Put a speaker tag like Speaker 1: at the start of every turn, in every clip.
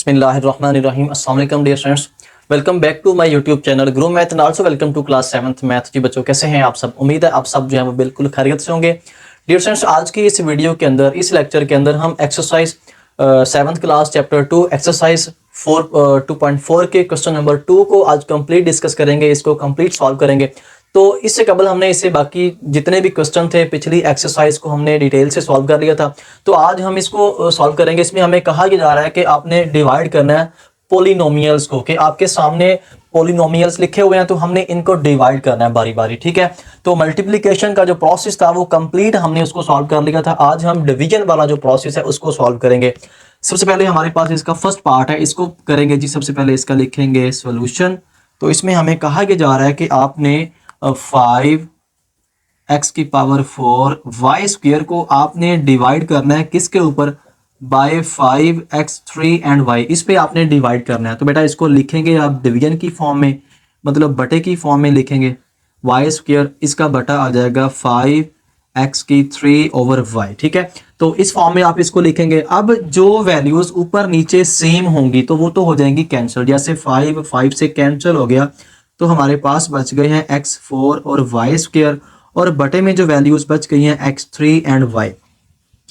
Speaker 1: बिस्मिल्लाहिर्रहमानिर्रहीम। अस्सलाम वालेकुम dear students, welcome back to my YouTube channel grow math and also welcome to class 7th math. जी बच्चों, कैसे हैं आप सब? उम्मीद है आप सब जो है वो बिल्कुल खैरियत से होंगे। डियर स्टूडेंट्स, आज की इस वीडियो के अंदर, इस लेक्चर के अंदर हम exercise 7th class chapter 2 exercise 2.4 के क्वेश्चन नंबर 2 को आज कंप्लीट डिस्कस करेंगे, इसको कंप्लीट सॉल्व करेंगे। तो इससे कबल हमने इससे बाकी जितने भी क्वेश्चन थे पिछली एक्सरसाइज को हमने डिटेल से सॉल्व कर लिया था। तो आज हम इसको सॉल्व करेंगे। इसमें हमें कहा जा रहा है कि आपने डिवाइड करना है पोलिनोमियल्स को, कि आपके सामने पोलिनोमियल्स लिखे हुए हैं तो हमने इनको डिवाइड करना है बारी बारी। ठीक है, तो मल्टीप्लिकेशन का जो प्रोसेस था वो कंप्लीट हमने उसको सॉल्व कर लिया था। आज हम डिवीजन वाला जो प्रोसेस है उसको सॉल्व करेंगे। सबसे पहले हमारे पास इसका फर्स्ट पार्ट है, इसको करेंगे जी। सबसे पहले इसका लिखेंगे सॉल्यूशन। तो इसमें हमें कहा जा रहा है कि आपने 5x की पावर 4 वाई स्क्वायर को आपने डिवाइड करना है किसके ऊपर? By 5x3 and y। इस पे आपने डिवाइड करना है। तो बेटा इसको लिखेंगे आप डिवीजन की फॉर्म में, मतलब बटे की फॉर्म में लिखेंगे। वाई स्क्वायर इसका बटा आ जाएगा 5x की 3 ओवर y। ठीक है, तो इस फॉर्म में आप इसको लिखेंगे। अब जो वैल्यूज ऊपर नीचे सेम होंगी तो वो तो हो जाएंगी कैंसिल। जैसे 5 से कैंसिल हो गया तो हमारे पास बच गए हैं x4 और y स्क्वायर, और बटे में जो वैल्यूज बच गई हैं x3 एंड y।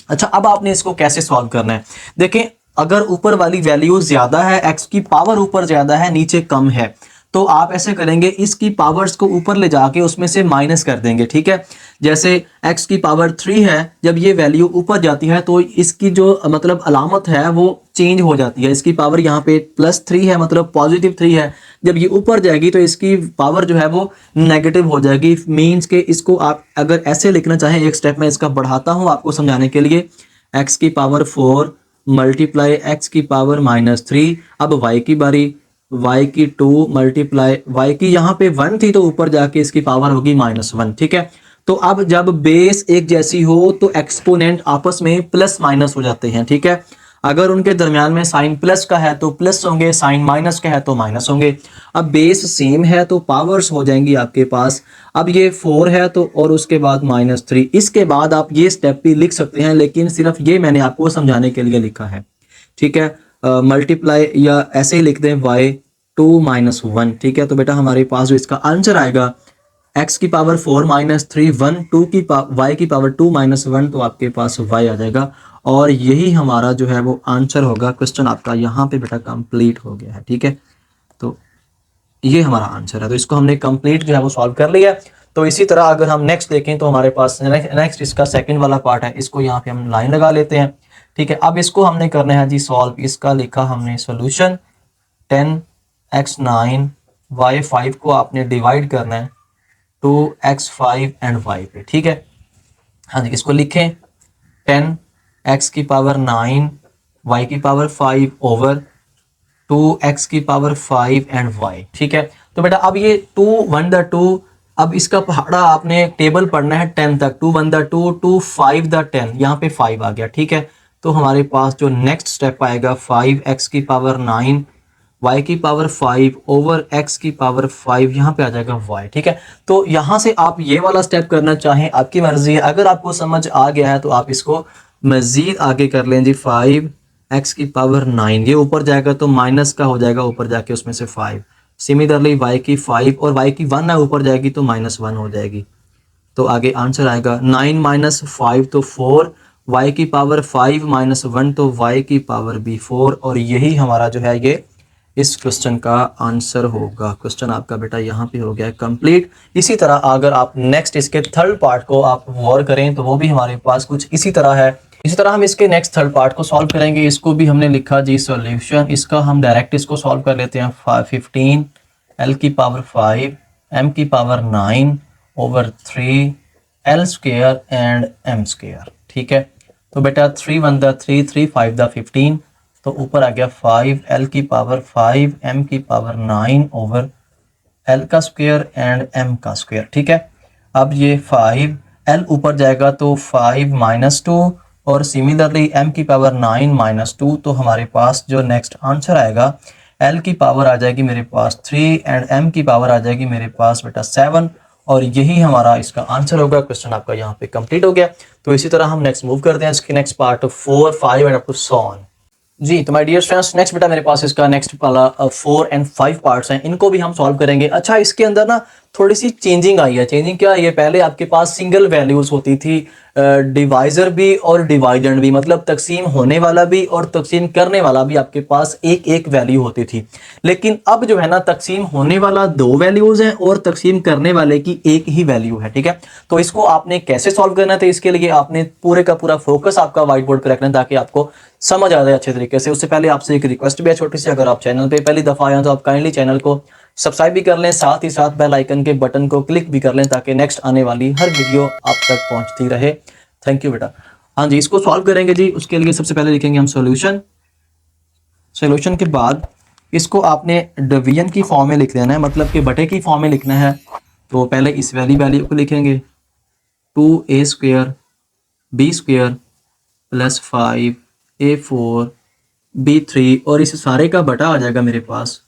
Speaker 1: अच्छा, अब आपने इसको कैसे सॉल्व करना है? देखें, अगर ऊपर वाली वैल्यू ज्यादा है, x की पावर ऊपर ज्यादा है नीचे कम है, तो आप ऐसे करेंगे, इसकी पावर्स को ऊपर ले जाके उसमें से माइनस कर देंगे। ठीक है, जैसे x की पावर 3 है, जब ये वैल्यू ऊपर जाती है तो इसकी जो मतलब अलामत है वो चेंज हो जाती है। इसकी पावर यहाँ पे +3 है, मतलब पॉजिटिव 3 है। जब ये ऊपर जाएगी तो इसकी पावर जो है वो नेगेटिव हो जाएगी। मीन्स के इसको आप अगर ऐसे लिखना चाहें, एक स्टेप में इसका बढ़ाता हूँ आपको समझाने के लिए। x की पावर 4 मल्टीप्लाई x की पावर -3। अब y की बारी, y की 2 मल्टीप्लाई y की यहाँ पे 1 थी तो ऊपर जाके इसकी पावर होगी -1। ठीक है, तो अब जब बेस एक जैसी हो तो एक्सपोनेंट आपस में प्लस माइनस हो जाते हैं। ठीक है, अगर उनके दरमियान में साइन प्लस का है तो प्लस होंगे, साइन माइनस का है तो माइनस होंगे। अब बेस सेम है तो पावर्स हो जाएंगी आपके पास। अब ये 4 है तो, और उसके बाद -3। इसके बाद आप ये स्टेप भी लिख सकते हैं, लेकिन सिर्फ ये मैंने आपको समझाने के लिए लिखा है। ठीक है, मल्टीप्लाई या ऐसे ही लिख दें y2 -1। ठीक है, तो बेटा हमारे पास जो इसका आंसर आएगा x की पावर 4 -3 1 2 की y की पावर 2 -1, तो आपके पास y आ जाएगा। और यही हमारा जो है वो आंसर होगा। क्वेश्चन आपका यहाँ पे बेटा कंप्लीट हो गया है। ठीक है, तो ये हमारा आंसर है। तो इसको हमने कंप्लीट जो है वो सॉल्व कर लिया। तो इसी तरह अगर हम नेक्स्ट देखें तो हमारे पास नेक्स्ट इसका सेकंड वाला पार्ट है। इसको यहाँ पे हम लाइन लगा लेते हैं। ठीक है, अब इसको हमने करना है जी सॉल्व। इसका लिखा हमने सोल्यूशन 10x9 y5 को आपने डिवाइड करना है 2x5 एंड y पे। ठीक है, हाँ जी, इसको लिखें 10x की पावर 9 y की पावर 5 ओवर 2x की पावर 5 एंड y। ठीक है, तो बेटा अब ये 2 1 द 2, अब इसका पहाड़ा आपने टेबल पढ़ना है 10 तक। 2 1 द 2 2 5 द 10, यहाँ पे 5 आ गया। ठीक है, तो हमारे पास जो नेक्स्ट स्टेप आएगा 5x की पावर 9 y की पावर 5 ओवर x की पावर 5, यहाँ पे आ जाएगा y। ठीक है, तो यहाँ से आप ये वाला स्टेप करना चाहें आपकी मर्जी है। अगर आपको समझ आ गया है तो आप इसको मजीद आगे कर लें जी। 5x की पावर 9 ये ऊपर जाएगा तो माइनस का हो जाएगा ऊपर जाके उसमें से 5। सिमिलरली y की 5 और y की 1 है ऊपर जाएगी तो -1 हो जाएगी। तो आगे आंसर आएगा 9 - 5 तो 4, y की पावर 5 -1 तो y की पावर भी 4। और यही हमारा जो है ये इस क्वेश्चन का आंसर होगा। क्वेश्चन आपका बेटा यहाँ पे हो गया कंप्लीट। इसी तरह अगर आप नेक्स्ट इसके थर्ड पार्ट को आप गौर करें तो वो भी हमारे पास कुछ इसी तरह है। इसी तरह हम इसके नेक्स्ट थर्ड पार्ट को सॉल्व करेंगे। इसको भी हमने लिखा जी सॉल्यूशन। इसका हम डायरेक्ट इसको सॉल्व कर लेते हैं। 15 l की पावर 5 m की power 9 over 3 l square and m square. ठीक है, तो बेटा 3 1 द 3 3 5 द 15, तो ऊपर आ गया 5 l की पावर 5 m की पावर 9 ओवर l का स्क्वायर एंड m का स्क्वायर। ठीक है, अब ये 5 l ऊपर जाएगा तो 5 -2, और सिमिलरली m की पावर 9 -2, तो हमारे पास जो नेक्स्ट आंसर आएगा l की पावर आ जाएगी मेरे पास 3 एंड m की पावर आ जाएगी मेरे पास बेटा 7। और यही हमारा इसका आंसर होगा। क्वेश्चन आपका यहाँ पे कंप्लीट हो गया। तो इसी तरह हम नेक्स्ट मूव करते हैं इसके next part 4 5 and up to so on. जी तो माय डियर स्टूडेंट्स, नेक्स्ट बेटा मेरे पास इसका नेक्स्ट वाला 4 और 5 पार्ट्स हैं, इनको भी हम सॉल्व करेंगे। अच्छा, इसके अंदर ना थोड़ी सी चेंजिंग आई है। चेंजिंग क्या आई है? पहले आपके पास सिंगल वैल्यूज होती थी, डिवाइजर भी और डिवाइडेंड भी, मतलब तकसीम होने वाला भी और तकसीम करने वाला भी आपके पास एक एक वैल्यू होती थी। लेकिन अब जो है ना, तकसीम होने वाला 2 वैल्यूज हैं और तकसीम करने वाले की एक ही वैल्यू है। ठीक है, तो इसको आपने कैसे सॉल्व करना है? तो इसके लिए आपने पूरे का पूरा फोकस आपका व्हाइट बोर्ड पर रखना है ताकि आपको समझ आ जाए अच्छे तरीके से। उससे पहले आपसे एक रिक्वेस्ट भी है छोटी सी, अगर आप चैनल पे पहली दफा आए हैं तो आप काइंडली चैनल को सब्सक्राइब भी कर लें, साथ ही साथ बेल आइकन के बटन को क्लिक भी कर लें ताकि नेक्स्ट आने वाली हर वीडियो आप तक पहुंचती रहे। थैंक यू बेटा। हाँ जी, इसको सॉल्व करेंगे जी। उसके लिए सबसे पहले लिखेंगे हम सॉल्यूशन। सॉल्यूशन के बाद इसको आपने डिवीजन की फॉर्म में लिख देना है, मतलब कि बटे की फॉर्म में लिखना है। तो पहले इस वैल्यू को लिखेंगे 2a² b² plus 5a4 b3 और इस सारे का बटा आ जाएगा मेरे पास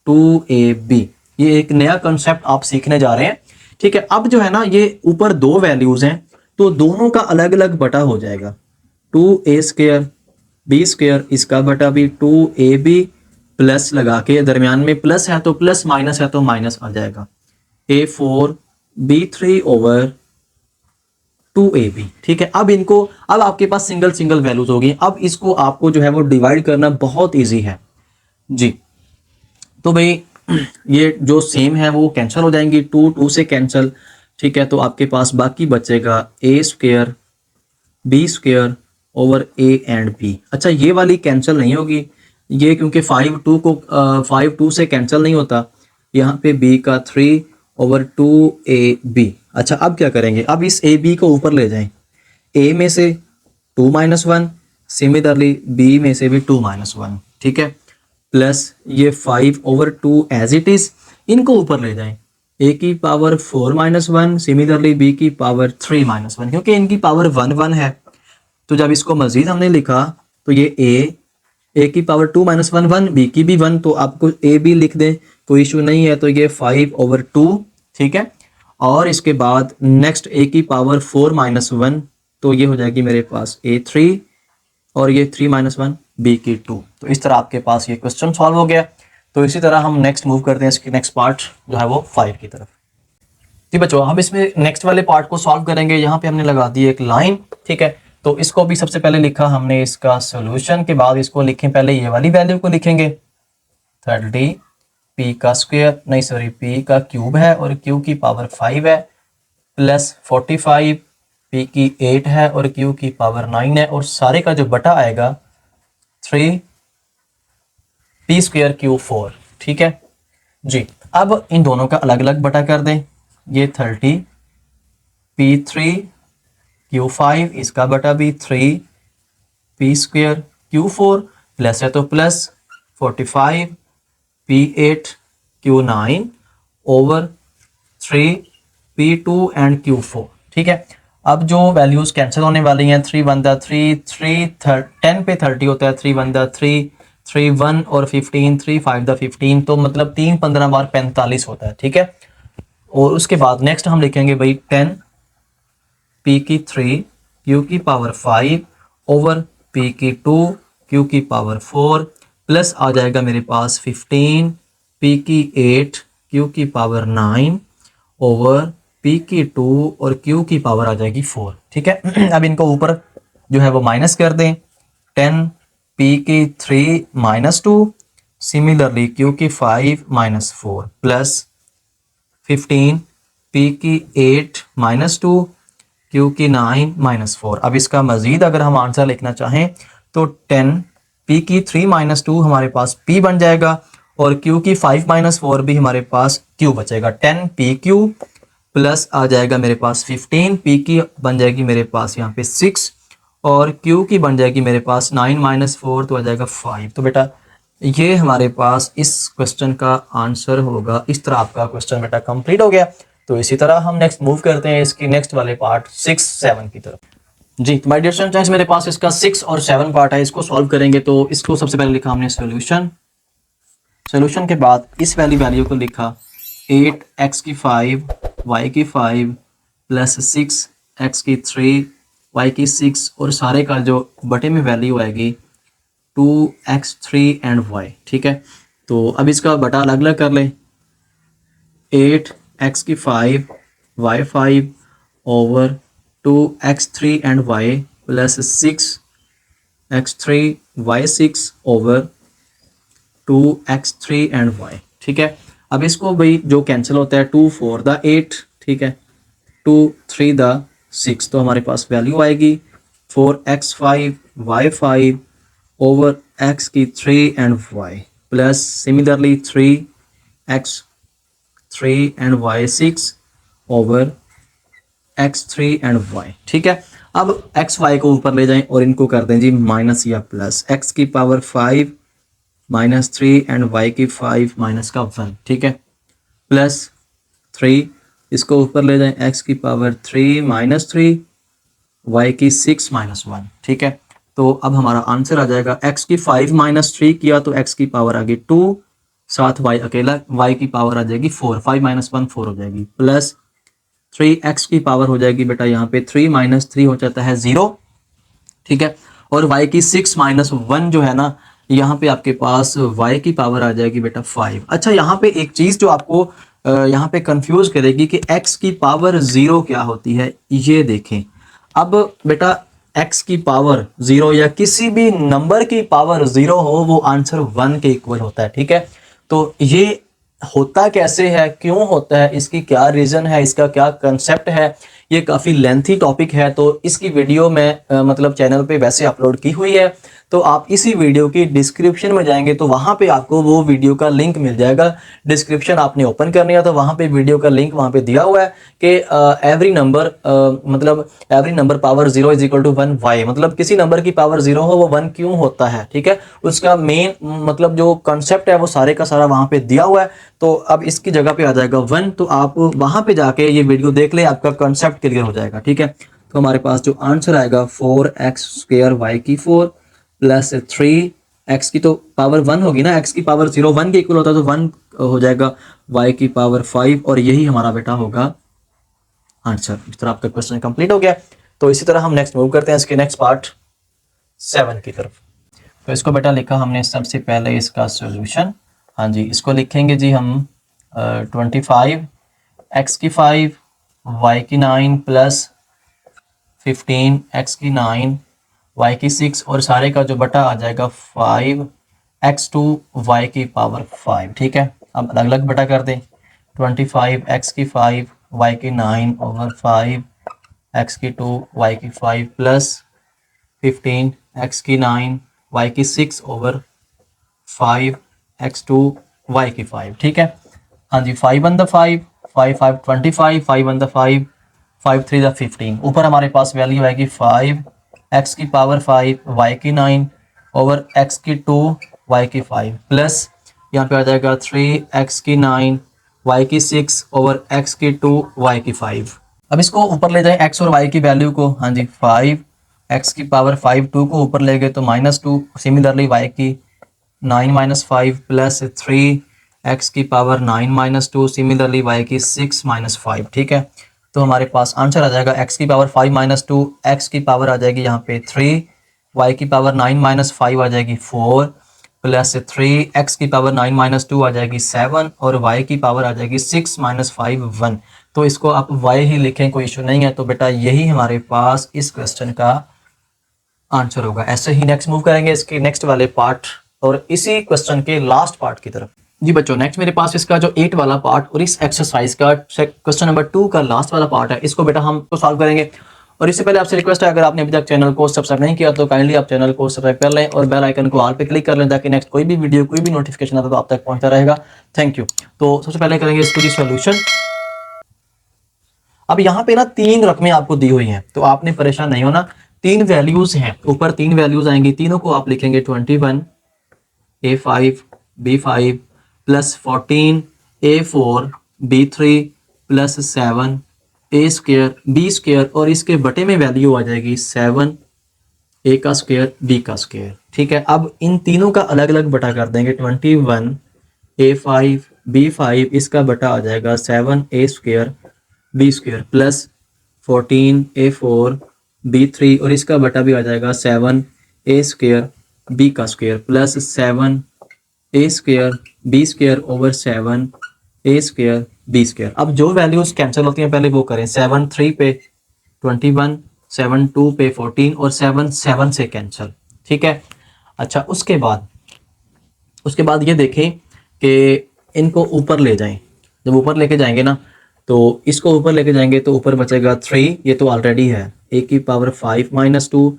Speaker 1: 2ab। ये एक नया कंसेप्ट आप सीखने जा रहे हैं। ठीक है, अब जो है ना, ये ऊपर 2 वैल्यूज हैं तो दोनों का अलग अलग बटा हो जाएगा। 2a² b² इसका बटा भी 2ab प्लस लगा के, दरमियान में प्लस है तो प्लस, माइनस है तो माइनस आ जाएगा, a4 b3 ओवर 2ab। ठीक है, अब आपके पास सिंगल सिंगल वैल्यूज होगी। अब इसको आपको जो है वो डिवाइड करना बहुत इजी है जी। तो भाई ये जो सेम है वो कैंसिल हो जाएंगी, 2 से कैंसिल। ठीक है, तो आपके पास बाकी बचेगा a² b² over a and b। अच्छा, ये वाली कैंसिल नहीं होगी ये, क्योंकि 5 2 से कैंसिल नहीं होता। यहाँ पे b का 3 ओवर 2ab। अच्छा, अब क्या करेंगे? अब इस ab को ऊपर ले जाएं, a में से 2 - 1, सिमिलरली b में से भी 2 - 1। ठीक है, प्लस ये 5/2 एज इट इज, इनको ऊपर ले जाएं, a की पावर 4 - 1, सिमिलरली b की पावर 3 - 1, क्योंकि इनकी पावर 1 1 है। तो जब इसको मजीद हमने लिखा तो ये a की पावर 2 - 1 1, b की भी 1, तो आपको a भी लिख दें, कोई इशू नहीं है। तो ये 5/2। ठीक है, और इसके बाद नेक्स्ट a की पावर 4 - 1, तो ये हो जाएगी मेरे पास a3 और ये 3 - 1 b की 2। तो इस तरह आपके पास ये क्वेश्चन सॉल्व हो गया। तो इसी तरह हम नेक्स्ट मूव करते हैं, इसकी नेक्स्ट पार्ट जो है वो 5 की तरफ। जी बच्चों, हम इसमें नेक्स्ट वाले पार्ट को सॉल्व करेंगे। यहाँ पे हमने लगा दी एक लाइन। ठीक है, तो इसको भी सबसे पहले लिखा हमने इसका सोल्यूशन, के बाद इसको लिखें, पहले ये वाली वैल्यू को लिखेंगे 30 p का स्क्वायर, नहीं सॉरी p का क्यूब है और q की पावर 5 है, प्लस 45 p की 8 है और q की पावर 9 है, और सारे का जो बटा आएगा 3 p² q4। ठीक है जी, अब इन दोनों का अलग अलग बटा कर दें। ये 30 p3 q5 इसका बटा भी 3 p² q4, प्लस है तो plus 45 p8 q9 over 3 p2 and q4। ठीक है, अब जो वैल्यूज कैंसिल होने वाली हैं, 3 1 3 3 10 पे 30 होता है, 3 1 3 3 1 और 15 3 5 15, तो मतलब 3 15 बार 45 होता है। ठीक है, और उसके बाद नेक्स्ट हम लिखेंगे भाई 10 p की 3 q की पावर 5 ओवर p की 2 q की पावर 4, प्लस आ जाएगा मेरे पास 15 p की 8 q की पावर 9 ओवर p की 2 और q की पावर आ जाएगी 4। ठीक है, अब इनको ऊपर जो है वो माइनस कर दें, 10 p की 3 - 2, सिमिलरली q की 5 - 4, प्लस 15 p की 8 - 2 q की 9 - 4। अब इसका मजीद अगर हम आंसर लिखना चाहें तो 10 p की 3 - 2 हमारे पास p बन जाएगा और q की 5 - 4 भी हमारे पास q बचेगा। 10 pq प्लस आ जाएगा मेरे पास 15 p की बन जाएगी मेरे पास यहाँ पे 6 और q की बन जाएगी मेरे पास 9 - 4, तो आ जाएगा 5। तो बेटा ये हमारे पास इस क्वेश्चन का आंसर होगा। इस तरह आपका क्वेश्चन बेटा कंप्लीट हो गया। तो इसी तरह हम नेक्स्ट मूव करते हैं इसकी नेक्स्ट वाले पार्ट 6 7 की तरफ। जी तो माय डियर स्टूडेंट्स, मेरे पास इसका 6 और 7 पार्ट है, इसको सॉल्व करेंगे। तो इसको सबसे पहले लिखा हमने सॉल्यूशन। सॉल्यूशन के बाद इस वाली वैल्यू को लिखा 8x की 5 y की 5 प्लस 6x की 3 y की 6, और सारे का जो बटे में वैल्यू आएगी 2x3 एंड y। ठीक है, तो अब इसका बटा अलग अलग कर लें। 8x की 5 y5 over 2x3 and y plus 6x3 y6 over 2x3 and y। ठीक है, अब इसको भाई जो कैंसिल होता है 2 4 द 8, ठीक है, 2 3 द 6, तो हमारे पास वैल्यू आएगी 4x5 y5 ओवर x की 3 and y plus similarly 3x3 and y6 over x3 and y। ठीक है, अब xy को ऊपर ले जाएं और इनको कर दें जी माइनस या प्लस, x की पावर 5 -3 एंड y की 5 माइनस का 1। ठीक है, प्लस 3, इसको ऊपर ले जाएं, x की पावर 3 -3 y की 6 माइनस 1। ठीक है, तो अब हमारा आंसर आ जाएगा x की 5 -3 किया तो x की पावर आ गई 2, साथ y अकेला, y की पावर आ जाएगी 4, 5 - 1 4 हो जाएगी, प्लस 3x की पावर हो जाएगी बेटा यहाँ पे 3 - 3 हो जाता है 0। ठीक है, और y की 6 - 1 जो है ना, यहाँ पे आपके पास y की पावर आ जाएगी बेटा 5। अच्छा, यहाँ पे एक चीज़ जो आपको यहाँ पे कंफ्यूज करेगी कि x की पावर 0 क्या होती है, ये देखें। अब बेटा x की पावर 0 या किसी भी नंबर की पावर 0 हो, वो आंसर 1 के इक्वल होता है। ठीक है, तो ये होता कैसे है, क्यों होता है, इसकी क्या रीज़न है, इसका क्या कंसेप्ट है, ये काफ़ी लेंथी टॉपिक है, तो इसकी वीडियो मैं मतलब चैनल पे वैसे अपलोड की हुई है, तो आप इसी वीडियो की डिस्क्रिप्शन में जाएंगे तो वहाँ पे आपको वो वीडियो का लिंक मिल जाएगा। डिस्क्रिप्शन आपने ओपन करनी है तो वहाँ पे वीडियो का लिंक वहाँ पे दिया हुआ है कि every number power 0 is equal to 1 y, मतलब किसी नंबर की पावर 0 हो वो 1 क्यों होता है। ठीक है, उसका मेन मतलब जो कॉन्सेप्ट है वो सारे का सारा वहाँ पे दिया हुआ है। तो अब इसकी जगह पे आ जाएगा 1, तो आप वहाँ पे जाके ये वीडियो देख ले, आपका कॉन्सेप्ट क्लियर हो जाएगा। ठीक है, तो हमारे पास जो आंसर आएगा 4x² y की 4 प्लस 3x की तो पावर 1 होगी ना, x की पावर 0 1 के इक्वल होता है तो 1 हो जाएगा, y की पावर 5, और यही हमारा बेटा होगा आंसर। इस तरह आपका क्वेश्चन कंप्लीट हो गया। तो इसी तरह हम नेक्स्ट मूव करते हैं इसके नेक्स्ट पार्ट 7 की तरफ। तो इसको बेटा लिखा हमने सबसे पहले इसका सॉल्यूशन। हाँ जी, इसको लिखेंगे जी हम 25 x की 5 y की 9 प्लस 15 x की 9 y की 6, और सारे का जो बटा आ जाएगा 5x2 y की पावर 5। ठीक है, अब अलग अलग बटा कर दें। 25 x की 5 y की 9 ओवर 5 x की 2 y की 5 प्लस 15 x की 9 y की 6 ओवर 5 x2 y की 5। ठीक है, हाँ जी, 5 1 द 5 5 5 25 5 1 द 5 5 3 द 15। ऊपर हमारे पास वैल्यू आएगी 5 x की पावर 5 y की 9 ओवर x की 2 y की 5 प्लस यहाँ पे आ जाएगा 3 x की 9 y की 6 ओवर x की 2 y की 5। अब इसको ऊपर ले जाएं x और y की वैल्यू को। हाँ जी, 5 x की पावर 5 2 को ऊपर ले गए तो -2, सिमिलरली y की 9 - 5 प्लस 3 x की पावर 9 - 2, सिमिलरली y की 6 - 5। ठीक है, तो हमारे पास आंसर आ जाएगा x की पावर 5 - 2, x की पावर आ जाएगी यहाँ पे 3, y की पावर 9 - 5 आ जाएगी 4 प्लस 3 x की पावर 9 - 2 आ जाएगी 7, और y की पावर आ जाएगी 6 - 5 1। तो इसको आप y ही लिखें, कोई इशू नहीं है। तो बेटा यही हमारे पास इस क्वेश्चन का आंसर होगा। ऐसे ही नेक्स्ट मूव करेंगे इसके नेक्स्ट वाले पार्ट और इसी क्वेश्चन के लास्ट पार्ट की तरफ। जी बच्चों, नेक्स्ट मेरे पास इसका जो 8 वाला पार्ट और इस एक्सरसाइज का क्वेश्चन नंबर 2 का लास्ट वाला पार्ट है, इसको बेटा हम तो सॉल्व करेंगे। और इससे पहले आपसे रिक्वेस्ट है, अगर आपने अभी तक चैनल को सब्सक्राइब नहीं किया तो काइंडली आप चैनल को सब्सक्राइब कर लें और बेल आइकन को ऑल पे क्लिक कर लें ताकि नेक्स्ट कोई भी वीडियो कोई भी नोटिफिकेशन आता तो आप तक पहुंचता रहेगा। Thank you. तो सबसे पहले करेंगे इसको जी सॉल्यूशन। अब यहाँ पे ना 3 रकमें आपको दी हुई हैं, तो आपने परेशान नहीं होना। 3 वैल्यूज हैं, ऊपर 3 वैल्यूज आएंगी, तीनों को आप लिखेंगे 21 A5 B5 plus 14 A4 B3 plus 7 A² B², और इसके बटे में वैल्यू आ जाएगी 7 A का स्क्वायर B का स्क्वायर। ठीक है, अब इन तीनों का अलग अलग बटा कर देंगे। 21 A5 B5 इसका बटा आ जाएगा 7 A² B² plus 14 A4 B3, और इसका बटा भी आ जाएगा 7 A² बी का स्क्वायर प्लस 7 ए स्क्वायर बी स्क्वायर ओवर 7 ए स्क्वायर बी स्क्वायर। अब जो वैल्यूज कैंसिल होती हैं पहले वो करें। 7 3 पे 21, 7 2 पे 14 और 7 7 से कैंसिल। ठीक है। अच्छा उसके बाद ये देखें कि इनको ऊपर ले जाएं। जब ऊपर लेके जाएंगे ना तो इसको ऊपर लेके जाएंगे तो ऊपर बचेगा 3, ये तो ऑलरेडी है, ए की पावर 5 माइनस 2,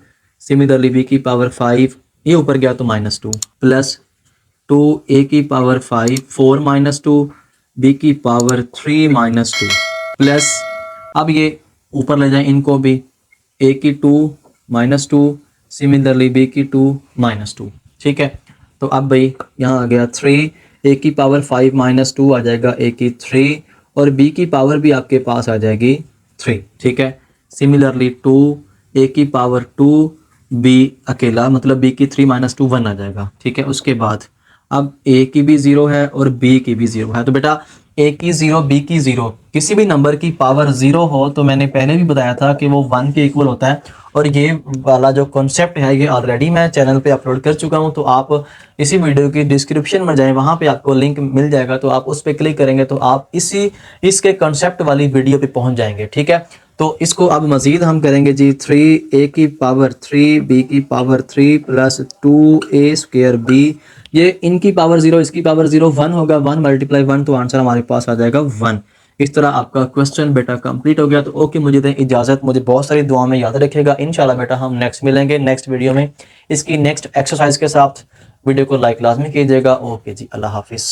Speaker 1: सिमिलरली बी की पावर 5, ये ऊपर गया तो माइनस 2 प्लस 2 ए की पावर 5 4 माइनस 2 बी की पावर 3 माइनस 2 प्लस अब ये ऊपर ले जाएं इनको भी, ए की 2 माइनस 2 सिमिलरली बी की 2 माइनस 2। ठीक है। तो अब भाई यहाँ आ गया 3, ए की पावर 5 माइनस 2 आ जाएगा ए की 3 और बी की पावर भी आपके पास आ जाएगी 3। ठीक है। सिमिलरली 2 ए की पावर 2 बी अकेला मतलब बी की 3 माइनस 2 1 आ जाएगा। ठीक है। उसके बाद अब ए की भी 0 है और बी की भी 0 है। तो बेटा ए की 0 बी की 0 किसी भी नंबर की पावर 0 हो तो मैंने पहले भी बताया था कि वो 1 के इक्वल होता है। और ये वाला जो कॉन्सेप्ट है ये ऑलरेडी मैं चैनल पे अपलोड कर चुका हूँ। तो आप इसी वीडियो की डिस्क्रिप्शन में जाएं, वहाँ पे आपको लिंक मिल जाएगा। तो आप उस पर क्लिक करेंगे तो आप इसके कॉन्सेप्ट वाली वीडियो पे पहुँच जाएंगे। ठीक है। तो इसको अब मज़ीद हम करेंगे जी 3 ए की पावर 3 बी की पावर 3 प्लस 2 ए स्क्वायर बी, ये इनकी पावर 0 इसकी पावर 0 1 होगा, 1 मल्टीप्लाई 1 तो आंसर हमारे पास आ जाएगा 1। इस तरह आपका क्वेश्चन बेटा कंप्लीट हो गया। तो ओके, मुझे दें इजाज़त, मुझे बहुत सारी दुआ में याद रखिएगा। इंशाल्लाह बेटा हम नेक्स्ट मिलेंगे नेक्स्ट वीडियो में इसकी नेक्स्ट एक्सरसाइज के साथ। वीडियो को लाइक लाजमी कीजिएगा। ओके जी, अल्लाह हाफिज़।